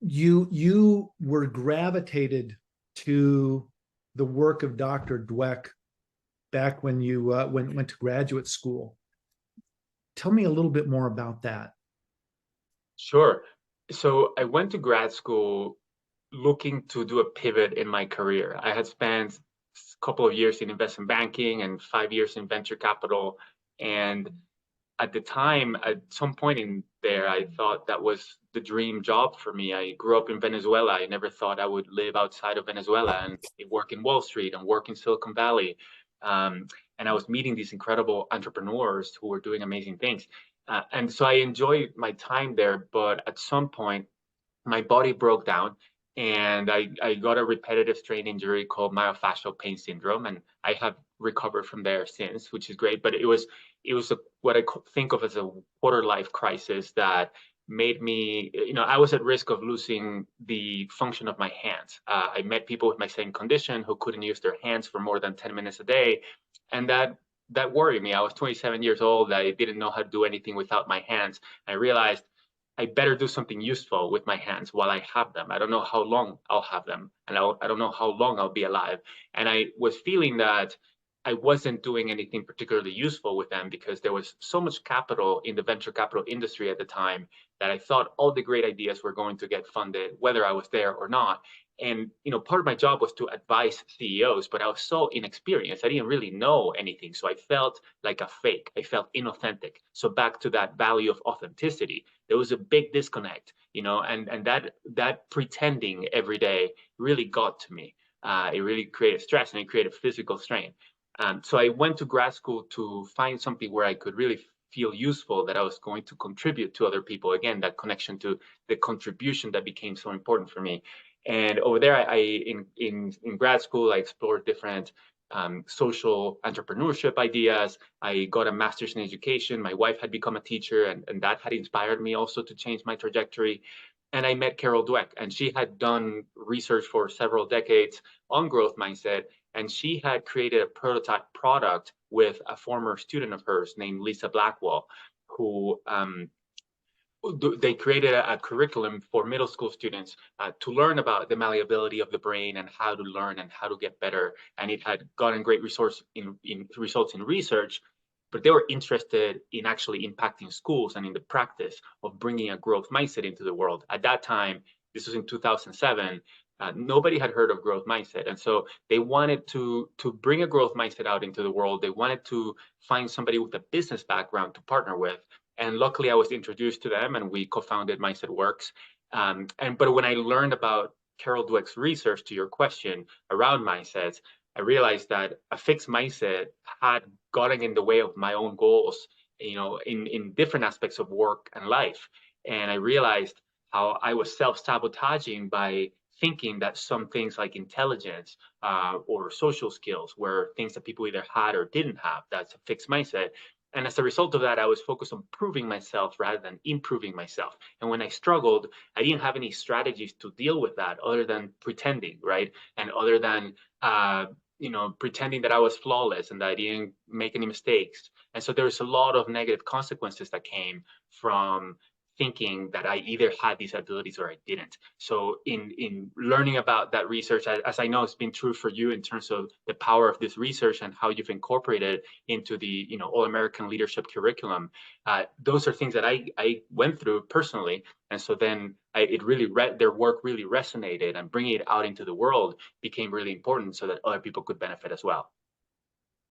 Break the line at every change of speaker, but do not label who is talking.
you were gravitated to the work of Dr. Dweck back when you went to graduate school. Tell me a little bit more about that.
Sure. So I went to grad school looking to do a pivot in my career. I had spent a couple of years in investment banking and 5 years in venture capital. And at the time, at some point in there, I thought that was the dream job for me. I grew up in Venezuela. I never thought I would live outside of Venezuela and work in Wall Street and work in Silicon Valley. Um, and I was meeting these incredible entrepreneurs who were doing amazing things. And so I enjoyed my time there. But at some point, my body broke down and I got a repetitive strain injury called myofascial pain syndrome. And I have recovered from there since, which is great. But it was what I think of as a quarter life crisis that made me, I was at risk of losing the function of my hands. I met people with my same condition who couldn't use their hands for more than 10 minutes a day. And that worried me. I was 27 years old. I didn't know how to do anything without my hands. I realized I better do something useful with my hands while I have them. I don't know how long I'll have them, and I don't know how long I'll be alive. And I was feeling that I wasn't doing anything particularly useful with them because there was so much capital in the venture capital industry at the time that I thought all the great ideas were going to get funded, whether I was there or not. And part of my job was to advise CEOs, but I was so inexperienced. I didn't really know anything. So I felt like a fake. I felt inauthentic. So back to that value of authenticity, there was a big disconnect, and that pretending every day really got to me. It really created stress and it created physical strain. So I went to grad school to find something where I could really feel useful, that I was going to contribute to other people. Again, that connection to the contribution that became so important for me. And over there, in grad school, I explored different social entrepreneurship ideas. I got a master's in education. My wife had become a teacher, and that had inspired me also to change my trajectory. And I met Carol Dweck, and she had done research for several decades on growth mindset. And she had created a prototype product with a former student of hers named Lisa Blackwell, who they created a curriculum for middle school students to learn about the malleability of the brain and how to learn and how to get better. And it had gotten great results in research, but they were interested in actually impacting schools and in the practice of bringing a growth mindset into the world. At that time, this was in 2007. Nobody had heard of growth mindset, and so they wanted to bring a growth mindset out into the world. They wanted to find somebody with a business background to partner with, and luckily, I was introduced to them, and we co-founded Mindset Works. But when I learned about Carol Dweck's research, to your question around mindsets, I realized that a fixed mindset had gotten in the way of my own goals, in different aspects of work and life. And I realized how I was self-sabotaging by thinking that some things like intelligence or social skills were things that people either had or didn't have. That's a fixed mindset. And as a result of that, I was focused on proving myself rather than improving myself. And when I struggled, I didn't have any strategies to deal with that other than pretending, right? And other than, pretending that I was flawless and that I didn't make any mistakes. And so there's a lot of negative consequences that came from thinking that I either had these abilities or I didn't. So in learning about that research, as I know it's been true for you in terms of the power of this research and how you've incorporated into the All-American Leadership Curriculum, those are things that I went through personally. And so then their work really resonated, and bringing it out into the world became really important so that other people could benefit as well.